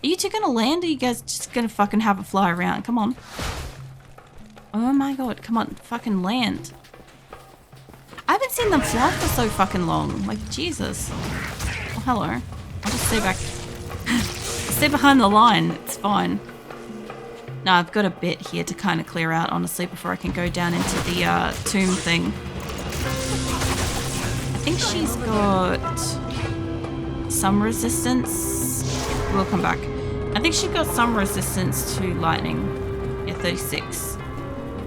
Are you two gonna land or are you guys just gonna fucking have a fly around? Come on. Oh my god, come on, fucking land. I haven't seen them fly for so fucking long. Like, Jesus. Oh, hello. I'll just stay back. Stay behind the line. It's fine. No, I've got a bit here to kind of clear out, honestly, before I can go down into the tomb thing. I think she's got some resistance. We'll come back. I think she's got some resistance to lightning. Yeah, 36.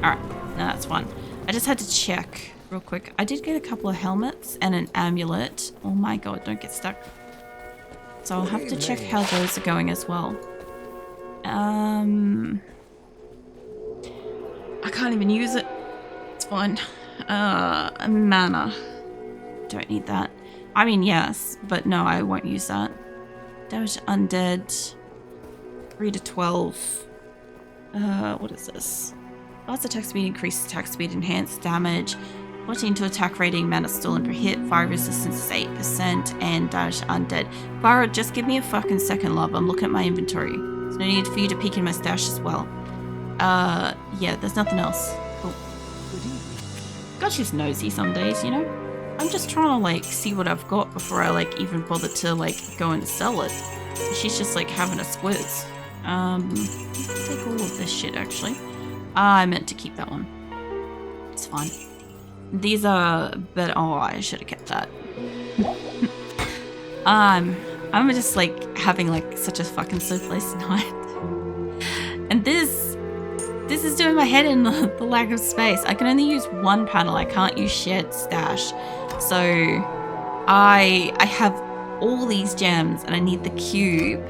Alright, no, that's fine. I just had to check real quick. I did get a couple of helmets and an amulet. Oh my god, don't get stuck. So I'll have to check how those are going as well. I can't even use it. It's fine. Mana. Don't need that. I mean, yes, but no, I won't use that. Damage undead. 3 to 12. What is this? Last attack speed, increased attack speed, enhanced damage. 14 to attack rating, mana stolen per hit, fire resistance is 8%, and damage undead. Farah, just give me a fucking second, love. I'm looking at my inventory. There's no need for you to peek in my stash as well. Yeah, there's nothing else. Oh. God, she's nosy some days, you know? I'm just trying to, like, see what I've got before I, like, even bother to, like, go and sell it. She's just, like, having a squiz. Let's take all of this shit, actually. I meant to keep that one. It's fine. These are better. Oh, I should have kept that. I'm just like having like such a fucking sleepless night. And this is doing my head in the lack of space. I can only use one panel. I can't use shared stash. So I have all these gems and I need the cube.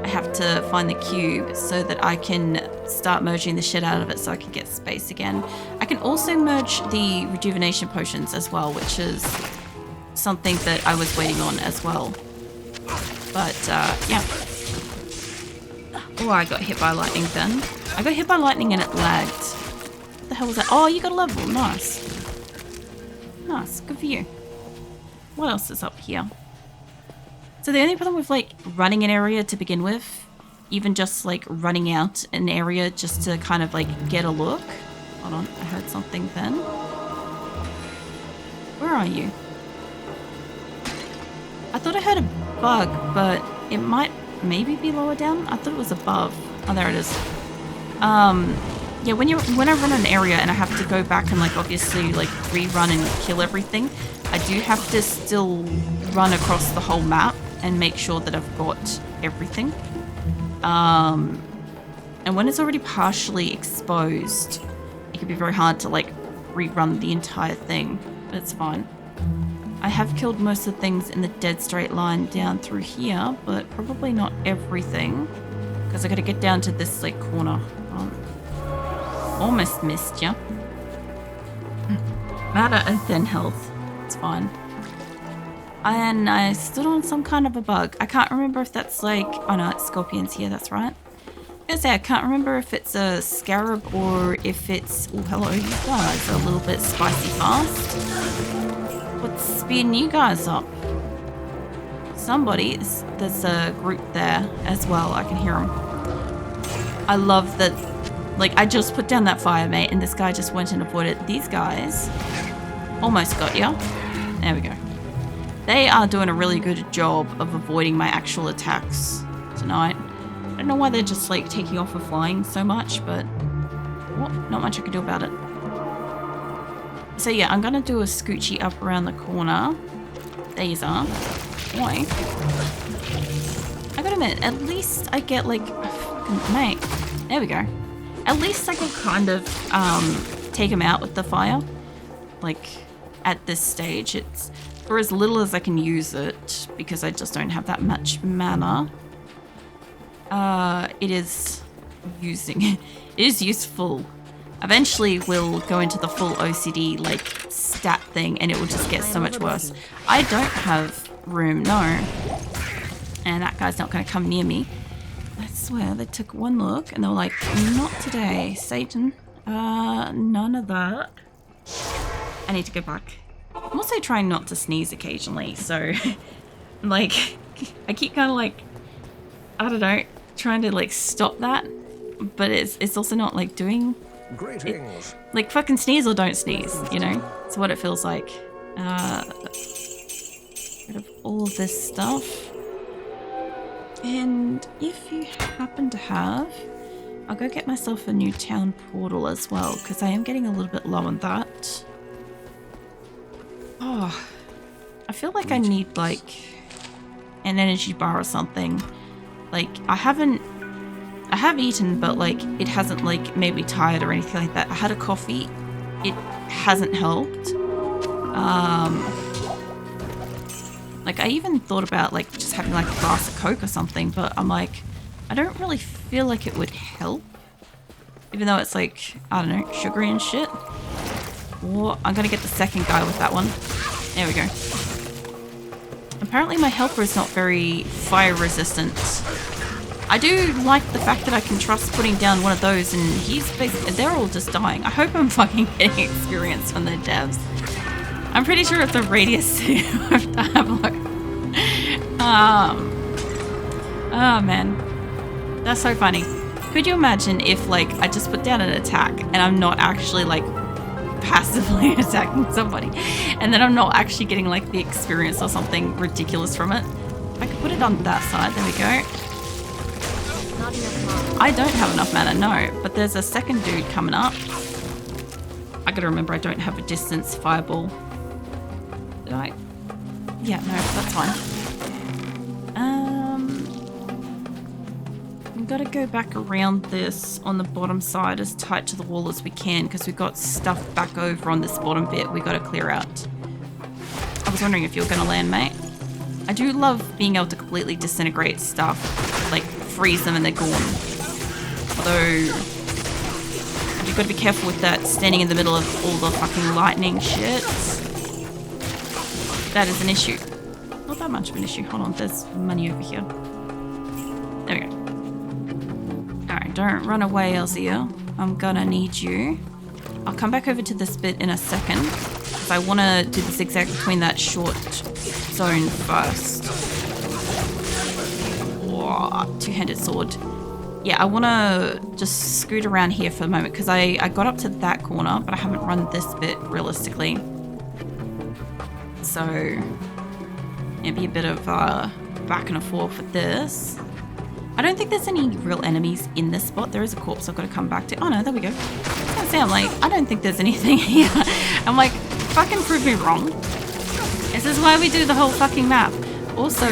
I have to find the cube so that I can start merging the shit out of it so I can get space again. I can also merge the rejuvenation potions as well, which is something that I was waiting on as well. But, yeah. Oh, I got hit by lightning then. I got hit by lightning and it lagged. What the hell was that? Oh, you got a level. Nice. Nice. Good for you. What else is up here? So the only problem with like running an area to begin with, even just like running out an area just to kind of like get a look. Hold on, I heard something then. Where are you? I thought I heard a bug, but it might maybe be lower down. I thought it was above. Oh, there it is. Yeah, when I run an area and I have to go back and like obviously like rerun and kill everything, I do have to still run across the whole map and make sure that I've got everything. And when it's already partially exposed, it can be very hard to like rerun the entire thing, but it's fine. I have killed most of the things in the dead straight line down through here, but probably not everything, because I gotta get down to this like corner. Almost missed ya. Matter and thin health. It's fine. And I stood on some kind of a bug. I can't remember if that's like... Oh no, it's scorpions here, that's right. I was gonna say, I can't remember if it's a scarab or if it's... Oh, hello, you guys are a little bit spicy fast. What's speeding you guys up? Somebody, there's a group there as well, I can hear them. I love that, like, I just put down that fire, mate, and this guy just went and avoided. These guys almost got ya. There we go. They are doing a really good job of avoiding my actual attacks tonight. I don't know why they're just like taking off and flying so much, but well, not much I can do about it. So yeah, I'm gonna do a scoochie up around the corner. These are. Boy. I gotta admit, at least I get like a fucking mate. There we go. At least I can kind of take them out with the fire. Like at this stage, it's for as little as I can use it because I just don't have that much mana. It is useful. Eventually we'll go into the full OCD like stat thing and it will just get so much worse. I don't have room, no. And that guy's not gonna come near me. I swear they took one look and they were like, not today, Satan. None of that. I need to go back. I'm also trying not to sneeze occasionally, so like I keep kind of like I don't know, trying to like stop that, but it's also not like doing Greetings. like fucking sneeze or don't sneeze, you know? It's what it feels like. Rid of all of this stuff. And if you happen to have, I'll go get myself a new town portal as well, because I am getting a little bit low on that. Oh, I feel like I need like an energy bar or something. Like I have eaten, but like it hasn't like made me tired or anything like that. I had a coffee, it hasn't helped. Like I even thought about like just having like a glass of Coke or something, but I'm like, I don't really feel like it would help. Even though it's like, I don't know, sugary and shit. Or I'm gonna get the second guy with that one. There we go. Apparently my helper is not very fire resistant. I do like the fact that I can trust putting down one of those and he's basically, they're all just dying. I hope I'm fucking getting experience from the devs. I'm pretty sure it's a radius to have a look. Oh man. That's so funny. Could you imagine if like I just put down an attack and I'm not actually like passively attacking somebody and then I'm not actually getting like the experience or something ridiculous from it? I could put it on that side. There we go. Not enough mana. I don't have enough mana, no, but there's a second dude coming up. I gotta remember I don't have a distance fireball. Did I? Yeah, no, that's fine. We've got to go back around this on the bottom side as tight to the wall as we can because we've got stuff back over on this bottom bit we got to clear out. I was wondering if you were going to land, mate. I do love being able to completely disintegrate stuff, like freeze them and they're gone. Although, you've got to be careful with that standing in the middle of all the fucking lightning shit. That is an issue. Not that much of an issue. Hold on, there's money over here. There we go. Alright, don't run away, Elzia. I'm gonna need you. I'll come back over to this bit in a second. Because I want to do the zigzag between that short zone first. Whoa, two-handed sword. Yeah, I want to just scoot around here for a moment. Because I got up to that corner, but I haven't run this bit realistically. So, it'd be a bit of back and forth with this. I don't think there's any real enemies in this spot. There is a corpse I've got to come back to. Oh no, there we go. I was gonna say, I'm like, I don't think there's anything here. I'm like, fucking prove me wrong. This is why we do the whole fucking map. Also,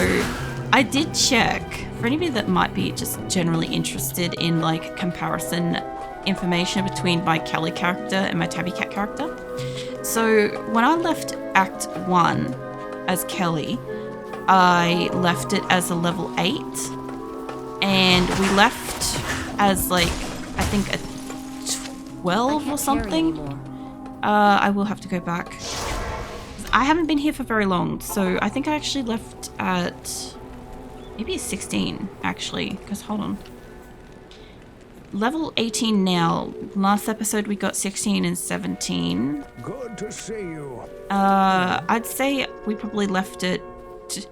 I did check, for anybody that might be just generally interested in like comparison information between my Kelly character and my Tabby Cat character. So when I left Act 1 as Kelly, I left it as a level 8. And we left as like, I think a 12 or something. I will have to go back. I haven't been here for very long, so I think I actually left at maybe a 16 actually, because hold on. Level 18 now. Last episode we got 16 and 17. Good to see you. I'd say we probably left it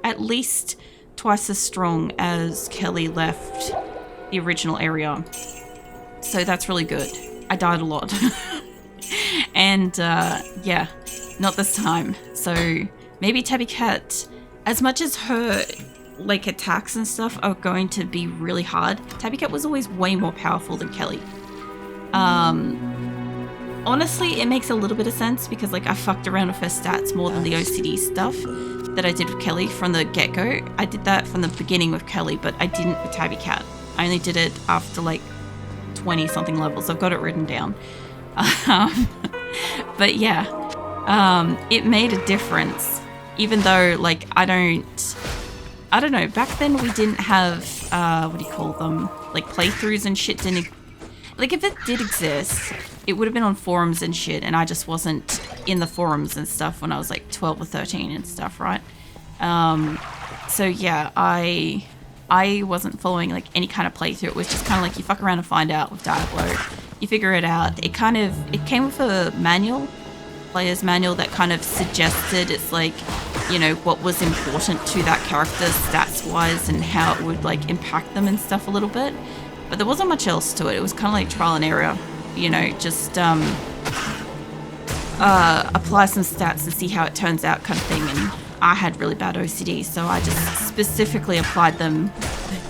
at least twice as strong as Kelly left the original area. So that's really good. I died a lot. And yeah, not this time. So maybe Tabby Cat, as much as her like attacks and stuff are going to be really hard, Tabby Cat was always way more powerful than Kelly. Honestly, it makes a little bit of sense because like I fucked around with her stats more than the OCD stuff that I did with Kelly from the get-go. I did that from the beginning with Kelly, but I didn't with Tabby Cat. I only did it after like 20 something levels. I've got it written down. But yeah, it made a difference, even though like I don't know, back then we didn't have what do you call them, like playthroughs and shit. Didn't like, if it did exist, it would have been on forums and shit, and I just wasn't in the forums and stuff when I was like 12 or 13 and stuff, right? So yeah, I wasn't following like any kind of playthrough. It was just kind of like you fuck around and find out with Diablo. You figure it out. It came with a manual, player's manual that kind of suggested, it's like, you know, what was important to that character stats wise and how it would like impact them and stuff a little bit. But there wasn't much else to it. It was kind of like trial and error, you know, just apply some stats and see how it turns out kind of thing. And I had really bad OCD, so I just specifically applied them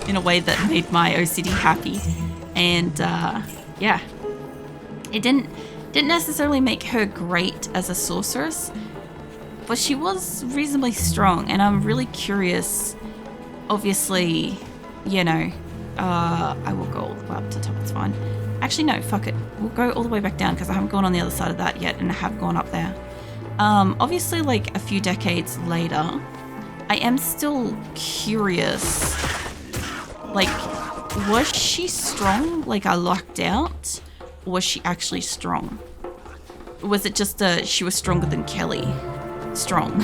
in a way that made my OCD happy. And yeah, it didn't necessarily make her great as a sorceress, but she was reasonably strong. And I'm really curious, obviously, you know, I will go all the way up to the top, it's fine. Actually, no, fuck it. We'll go all the way back down because I haven't gone on the other side of that yet, and I have gone up there. Obviously, like a few decades later, I am still curious. Like, was she strong? Like I lucked out? Or was she actually strong? Was it just she was stronger than Kelly? Strong.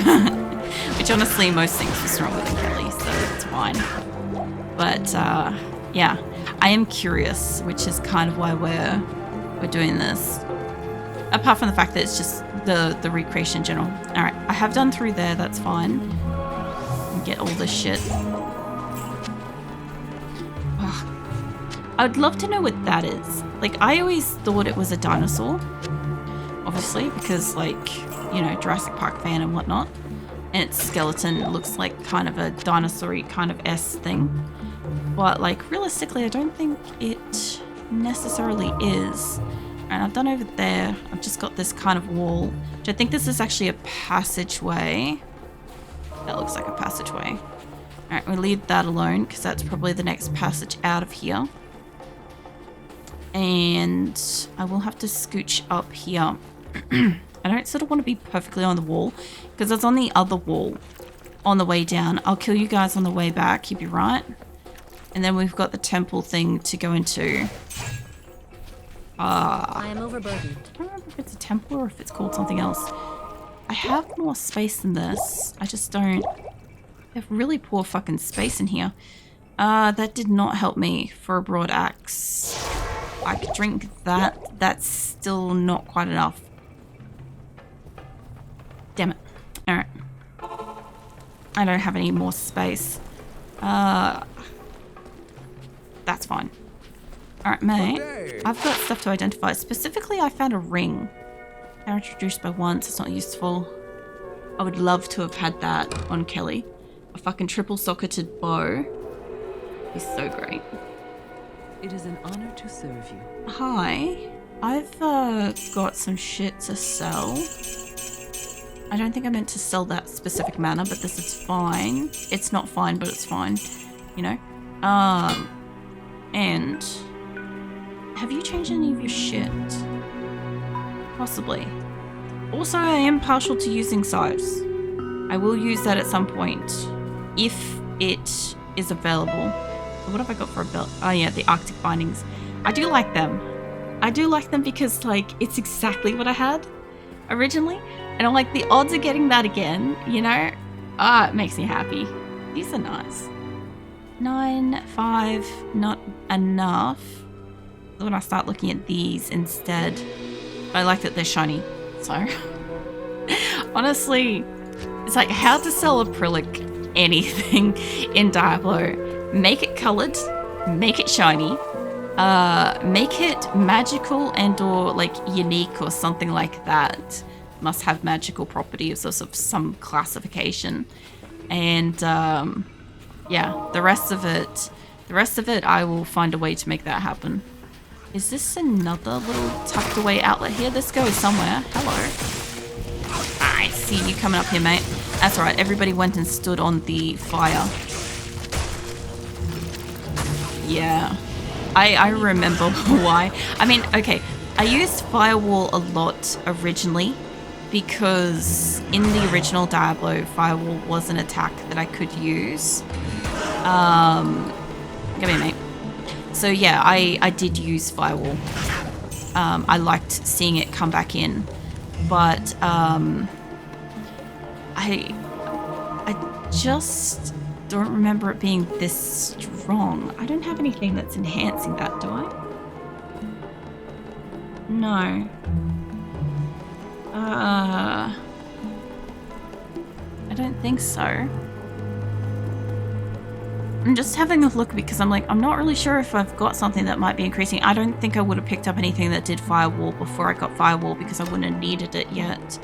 Which honestly, most things were stronger than Kelly, so it's fine. But yeah, I am curious, which is kind of why we're doing this. Apart from the fact that it's just the recreation in general. Alright, I have done through there, that's fine. Get all this shit. Ugh. I would love to know what that is. Like, I always thought it was a dinosaur. Obviously, because like, you know, Jurassic Park fan and whatnot. And its skeleton looks like kind of a dinosaur-y kind of S thing. But like, realistically, I don't think it necessarily is. And I've done over there. I've just got this kind of wall, which I think this is actually a passageway. That looks like a passageway. Alright, we'll leave that alone because that's probably the next passage out of here. And I will have to scooch up here. I don't sort of want to be perfectly on the wall because I was on the other wall on the way down. I'll kill you guys on the way back, you'll be right. And then we've got the temple thing to go into. I am overburdened. I don't remember if it's a temple or if it's called something else. I have more space than this. I just don't. I have really poor fucking space in here. That did not help me for a broad axe. I could drink that. That's still not quite enough. Damn it. Alright. I don't have any more space. That's fine. Alright, mate. I've got stuff to identify. Specifically, I found a ring. Power introduced by once. It's not useful. I would love to have had that on Kelly. A fucking triple socketed bow. He's so great. It is an honor to serve you. Hi. I've got some shit to sell. I don't think I meant to sell that specific mana, but this is fine. It's not fine, but it's fine. You know? And have you changed any of your shit? Possibly. Also, I am partial to using scythes. I will use that at some point if it is available. What have I got for a belt? Oh yeah, the Arctic bindings. I do like them. I do like them because like it's exactly what I had originally. And I'm like, the odds of getting that again, you know? It makes me happy. These are nice. 9, 5, not enough. When I start looking at these instead. But I like that they're shiny. So, honestly, it's like how to sell acrylic anything in Diablo. Make it colored, make it shiny, make it magical and or like unique or something like that. Must have magical properties of some classification. And yeah, the rest of it I will find a way to make that happen. Is this another little tucked away outlet here? This goes somewhere. Hello. I see you coming up here, mate. That's alright, everybody went and stood on the fire. Yeah. I remember why. I mean, okay, I used Firewall a lot originally because in the original Diablo, Firewall was an attack that I could use. Come here, mate. So yeah, I did use Firewall. I liked seeing it come back in, but I just don't remember it being this strong. I don't have anything that's enhancing that, do I? No. I don't think so. I'm just having a look because I'm like, I'm not really sure if I've got something that might be increasing. I don't think I would have picked up anything that did firewall before I got firewall because I wouldn't have needed it yet.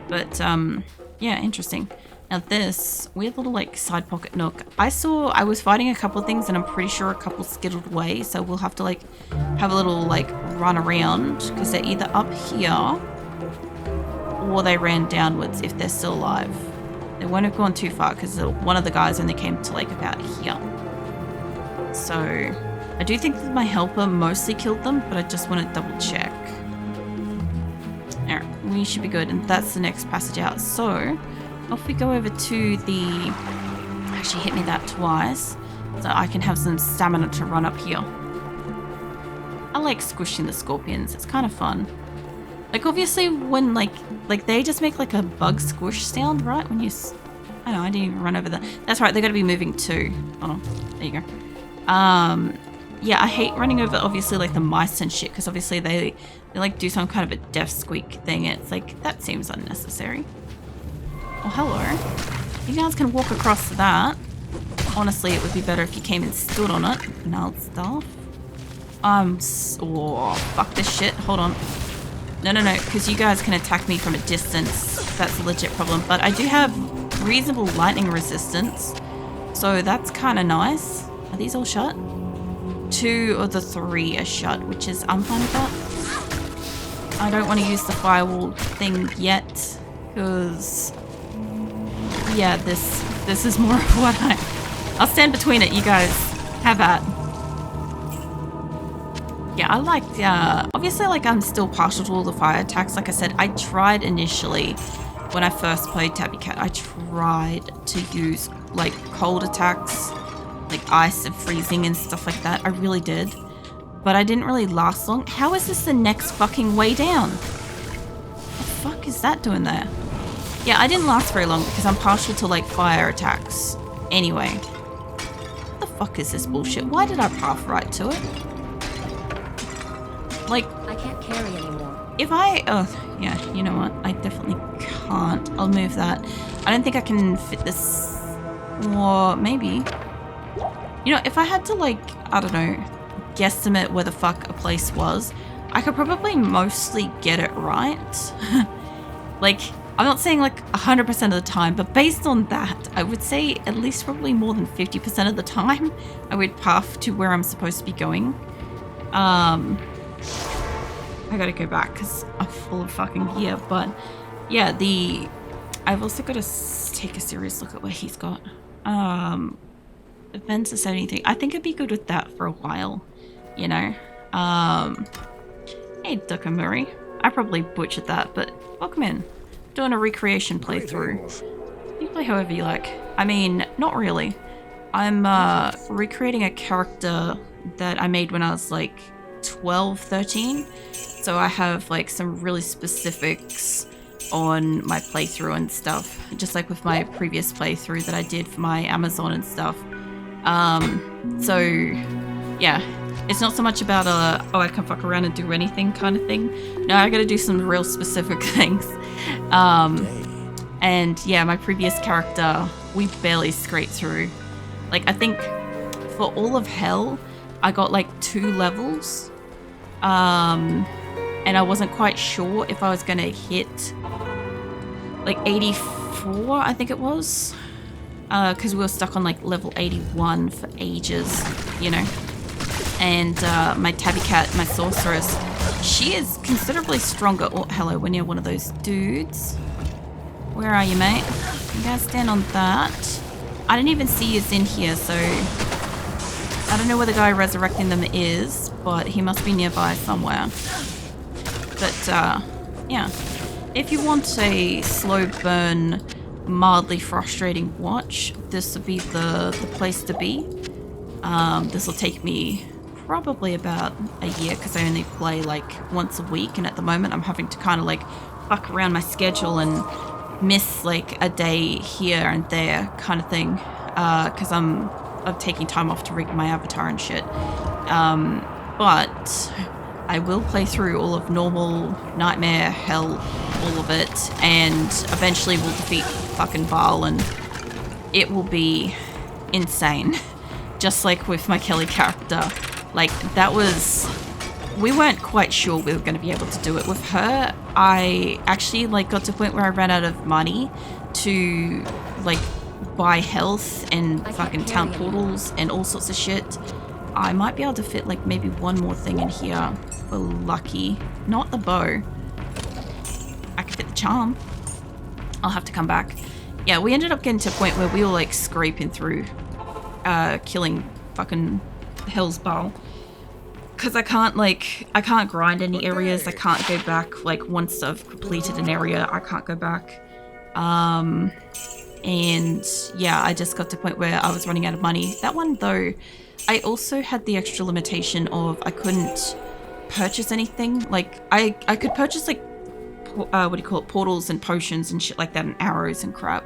But, yeah, interesting. Now this weird little, like, side pocket nook. I was fighting a couple of things and I'm pretty sure a couple skittled away. So we'll have to, like, have a little, like, run around because they're either up here or they ran downwards if they're still alive. They won't have gone too far because one of the guys only came to like about here. So I do think that my helper mostly killed them, but I just want to double check. Alright, we should be good, and that's the next passage out. So off we go over to the... Actually hit me that twice, so I can have some stamina to run up here. I like squishing the scorpions, it's kind of fun. Like, obviously, when, like they just make, like, a bug squish sound, right? When you... I know, I didn't even run over that. That's right, they're going to be moving too. Oh, there you go. Yeah, I hate running over, obviously, like, the mice and shit, because obviously they, like, do some kind of a death squeak thing. It's like, that seems unnecessary. Oh, hello. You guys can walk across that. Honestly, it would be better if you came and stood on it. Gnarled stuff. Oh, fuck this shit. Hold on. No, because you guys can attack me from a distance. That's a legit problem. But I do have reasonable lightning resistance. So that's kind of nice. Are these all shut? 2 of the 3 are shut, which is... I'm fine with that. I don't want to use the firewall thing yet. Because... yeah, this is more of what I'll stand between it. You guys have at. Yeah, I like, obviously, like, I'm still partial to all the fire attacks. Like I said, I tried initially, when I first played Tabby Cat, I tried to use, like, cold attacks, like ice and freezing and stuff like that. I really did. But I didn't really last long. How is this the next fucking way down? What the fuck is that doing there? Yeah, I didn't last very long because I'm partial to, like, fire attacks. Anyway. What the fuck is this bullshit? Why did I path right to it? Like, I can't carry anymore. if I... oh, yeah, you know what? I definitely can't. I'll move that. I don't think I can fit this... or maybe. You know, if I had to, like, I don't know, guesstimate where the fuck a place was, I could probably mostly get it right. Like, I'm not saying, like, 100% of the time, but based on that, I would say at least probably more than 50% of the time, I would path to where I'm supposed to be going. I gotta go back because I'm full of fucking gear, but yeah, I've also got to take a serious look at what he's got. Events or anything. I think I'd be good with that for a while, you know. Hey, Duck and Murray. I probably butchered that, but welcome in. Doing a recreation playthrough. You play however you like. I mean, not really. I'm recreating a character that I made when I was like 12, 13. So I have like some really specifics on my playthrough and stuff. Just like with my previous playthrough that I did for my Amazon and stuff. So yeah, it's not so much about oh, I can fuck around and do anything kind of thing. No, I gotta do some real specific things. And yeah, my previous character, we barely scraped through. Like, I think for all of hell, I got like 2 levels. And I wasn't quite sure if I was gonna hit like 84, I think it was. Because we were stuck on like level 81 for ages, you know. And my Tabby Cat, my sorceress, she is considerably stronger. Oh, hello, we're near one of those dudes. Where are you, mate? You guys stand on that. I didn't even see you in here, so I don't know where the guy resurrecting them is, but he must be nearby somewhere. But yeah, if you want a slow burn, mildly frustrating watch, this would be the place to be. This will take me probably about a year because I only play like once a week, and at the moment I'm having to kind of like fuck around my schedule and miss like a day here and there kind of thing, because I'm taking time off to rig my avatar and shit. But I will play through all of normal, nightmare, hell, all of it, and eventually we'll defeat fucking Baal, and it will be insane. just like with my Kelly character, like that was, we weren't quite sure we were going to be able to do it. With her, I actually like got to a point where I ran out of money to like buy health and fucking town portals and all sorts of shit. I might be able to fit like maybe one more thing in here. We're lucky. Not the bow. I could fit the charm. I'll have to come back. Yeah, we ended up getting to a point where we were like scraping through, killing fucking Hell's Bowl. Because I can't grind any areas. I can't go back. Like once I've completed an area, I can't go back. And yeah, I just got to a point where I was running out of money. That one though, I also had the extra limitation of I couldn't purchase anything. Like I could purchase like what do you call it, portals and potions and shit like that, and arrows and crap,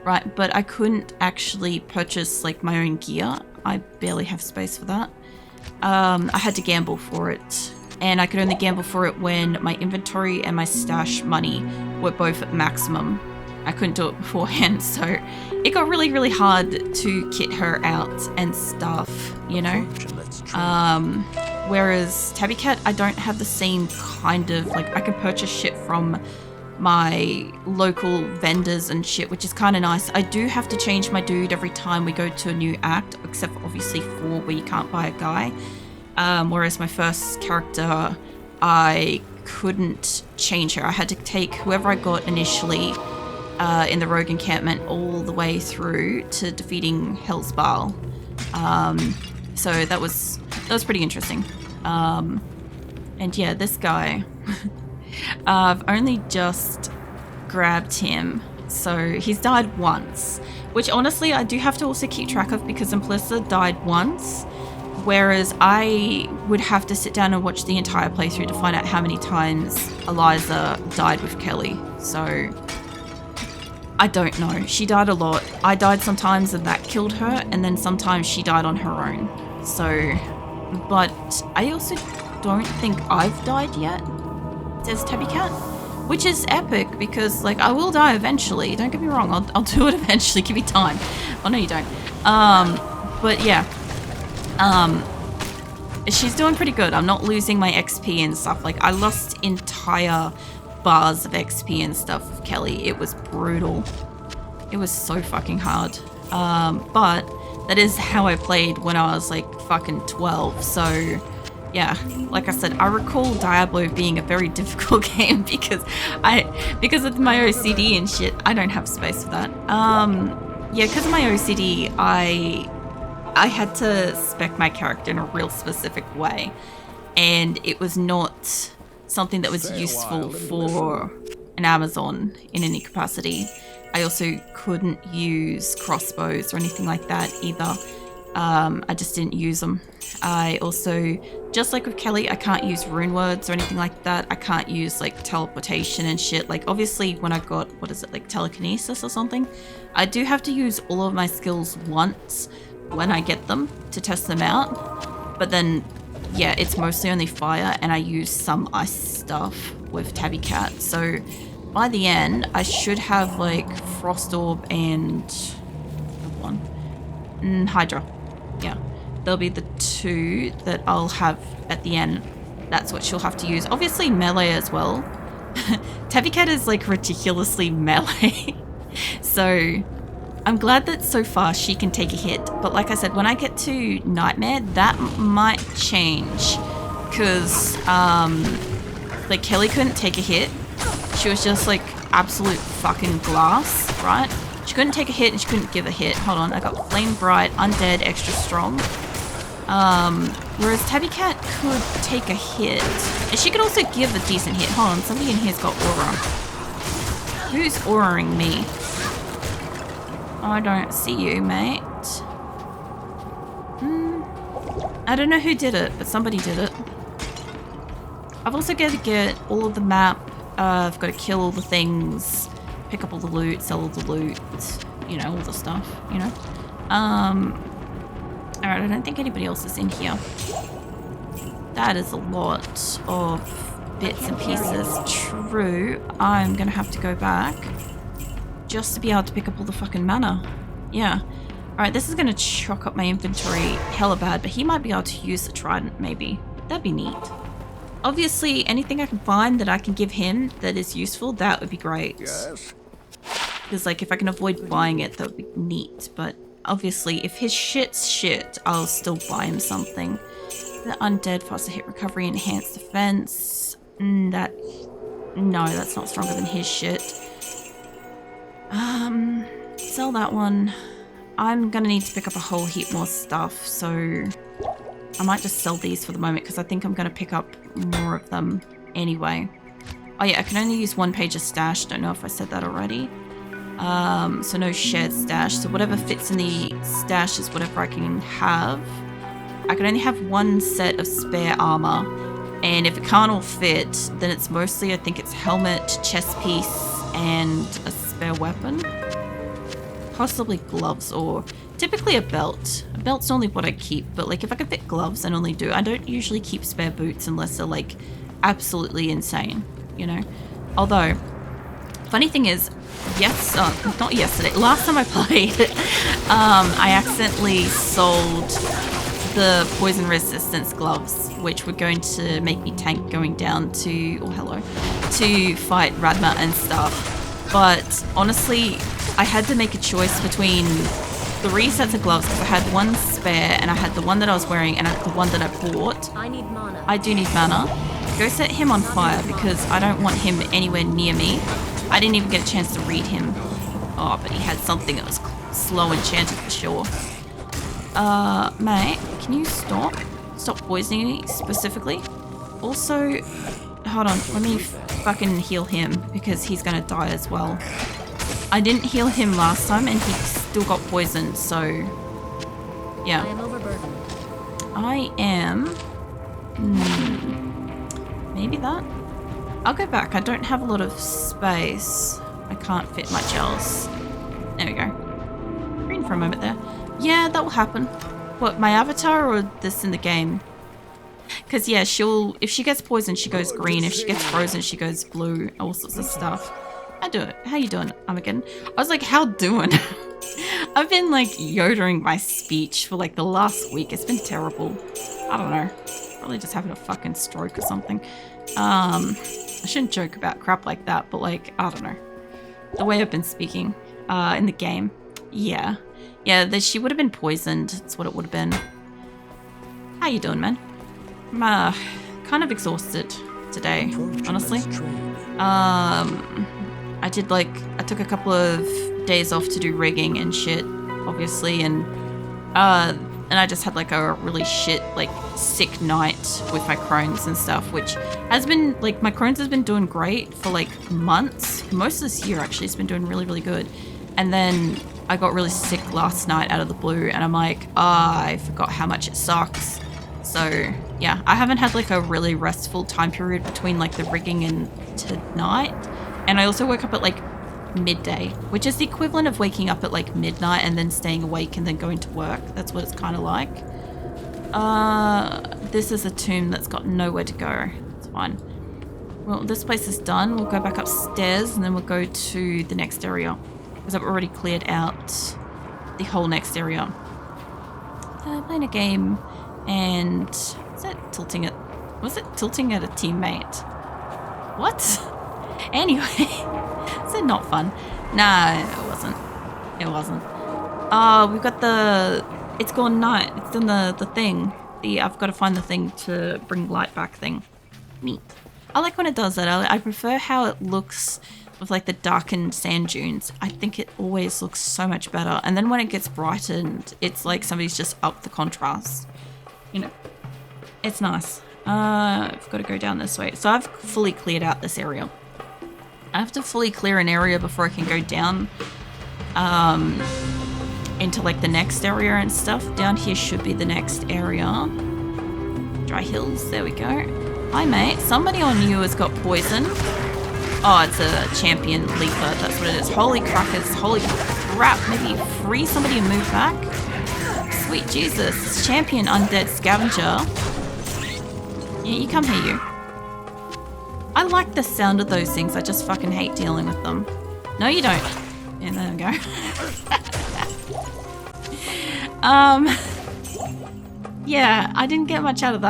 right? But I couldn't actually purchase like my own gear. I barely have space for that. I had to gamble for it, and I could only gamble for it when my inventory and my stash money were both at maximum. I couldn't do it beforehand, so it got really, really hard to kit her out and stuff, you know? Whereas Tabby Cat, I don't have the same kind of, like, I can purchase shit from my local vendors and shit, which is kind of nice. I do have to change my dude every time we go to a new act, except for obviously 4 where you can't buy a guy. Whereas my first character, I couldn't change her. I had to take whoever I got initially in the rogue encampment all the way through to defeating Hell's Bowl. So that was pretty interesting. And yeah, this guy, I've only just grabbed him. So he's died once, which honestly I do have to also keep track of because Implicit died once, whereas I would have to sit down and watch the entire playthrough to find out how many times Eliza died with Kelly. So I don't know. She died a lot. I died sometimes and that killed her, and then sometimes she died on her own. So, but I also don't think I've died yet, says Tabby Cat, which is epic because like I will die eventually. Don't get me wrong. I'll do it eventually. Give me time. Oh no, you don't. But yeah. She's doing pretty good. I'm not losing my XP and stuff. Like I lost entire bars of XP and stuff with Kelly. It was brutal. It was so fucking hard. But that is how I played when I was like fucking 12. So yeah, like I said, I recall Diablo being a very difficult game because of my OCD and shit, I don't have space for that. Yeah, because of my OCD, I had to spec my character in a real specific way, and it was not something that was useful for an Amazon in any capacity. I also couldn't use crossbows or anything like that either. I just didn't use them. I also, just like with Kelly, I can't use rune words or anything like that. I can't use like teleportation and shit. Like obviously when I got, what is it, like telekinesis or something, I do have to use all of my skills once when I get them to test them out. But then yeah, it's mostly only fire, and I use some ice stuff with Tabby Cat. So by the end, I should have like Frost Orb and Hydra. Yeah, there'll be the 2 that I'll have at the end. That's what she'll have to use. Obviously melee as well. Tabby Cat is like ridiculously melee. So I'm glad that so far she can take a hit, but like I said, when I get to Nightmare, that might change, because like Kelly couldn't take a hit. She was just like absolute fucking glass, right? She couldn't take a hit and she couldn't give a hit. Hold on, I got Flame Bright, Undead, Extra Strong. Whereas Tabby Cat could take a hit, and she could also give a decent hit. Hold on, somebody in here's got aura. Who's auraing me? I don't see you, mate. I don't know who did it, but somebody did it. I've also got to get all of the map. I've got to kill all the things, pick up all the loot, sell all the loot, you know, all the stuff, you know. Alright, I don't think anybody else is in here. That is a lot of bits and pieces. True, I'm gonna have to go back just to be able to pick up all the fucking mana. Yeah. Alright, this is gonna chock up my inventory hella bad, but he might be able to use the trident, maybe. That'd be neat. Obviously, anything I can find that I can give him that is useful, that would be great. Yes. Because, like, if I can avoid buying it, that would be neat. But, obviously, if his shit's shit, I'll still buy him something. The undead, faster hit recovery, enhanced defense. No, that's not stronger than his shit. Sell that one. I'm gonna need to pick up a whole heap more stuff, so I might just sell these for the moment because I think I'm gonna pick up more of them anyway. Oh yeah, I can only use one page of stash. Don't know if I said that already. So no shared stash. So whatever fits in the stash is whatever I can have. I can only have one set of spare armor, and if it can't all fit, then it's mostly, I think it's helmet, chest piece, and a spare weapon. Possibly gloves, or typically a belt. A belt's only what I keep, but like if I could fit gloves, I only do. I don't usually keep spare boots unless they're like absolutely insane, you know? Although, funny thing is, not yesterday, last time I played, I accidentally sold the poison resistance gloves, which were going to make me tank going down to, to fight Radma and stuff. But honestly, I had to make a choice between 3 sets of gloves because I had one spare and I had the one that I was wearing and the one that I bought. I need mana. I do need mana. Go set him on fire because I don't want him anywhere near me. I didn't even get a chance to read him. Oh, but he had something that was slow enchanted for sure. Mate, can you stop? Stop poisoning me specifically. Also, hold on, let me fucking heal him because he's gonna die as well. I didn't heal him last time and he still got poisoned, so yeah. I am overburdened. I am... maybe that? I'll go back. I don't have a lot of space. I can't fit much else. There we go. Green for a moment there. Yeah, that will happen. What, my avatar or this in the game? Because yeah, if she gets poisoned, she goes green. If she gets frozen, she goes blue. All sorts of stuff. I do it. How you doing, Armageddon? I was like, how doing? I've been like yodering my speech for like the last week. It's been terrible. I don't know. Probably just having a fucking stroke or something. I shouldn't joke about crap like that, but like, I don't know. The way I've been speaking in the game. Yeah. Yeah, she would have been poisoned. That's what it would have been. How you doing, man? I'm kind of exhausted today, honestly. I took a couple of days off to do rigging and shit, obviously, and I just had like a really shit, like sick night with my Crohn's and stuff, which has been, like, my Crohn's has been doing great for like months. Most of this year actually it's been doing really, really good. And then I got really sick last night out of the blue and I'm like, I forgot how much it sucks. So yeah, I haven't had like a really restful time period between like the rigging and tonight. And I also woke up at like midday, which is the equivalent of waking up at like midnight and then staying awake and then going to work. That's what it's kind of like. This is a tomb that's got nowhere to go. It's fine. Well, this place is done. We'll go back upstairs and then we'll go to the next area because I've already cleared out the whole next area. Playing a game and was it tilting at a teammate? What? Anyway, is it not fun? No, it wasn't. It wasn't. Oh, we've got it's gone night. It's done the thing. I've got to find the thing to bring light back thing. Neat. I like when it does that. I prefer how it looks with like the darkened sand dunes. I think it always looks so much better. And then when it gets brightened, it's like somebody's just upped the contrast. You know, it's nice. I've got to go down this way. So I've fully cleared out this area. I have to fully clear an area before I can go down into like the next area and stuff. Down here should be the next area. Dry hills, there we go. Hi mate, somebody on you has got poison. Oh, it's a champion leaper, that's what it is. Holy crackers, holy crap. Maybe free somebody and move back? Sweet Jesus, champion undead scavenger. Yeah, you come here, you. I like the sound of those things. I just fucking hate dealing with them. No, you don't. Yeah, there we go. Yeah, I didn't get much out of that.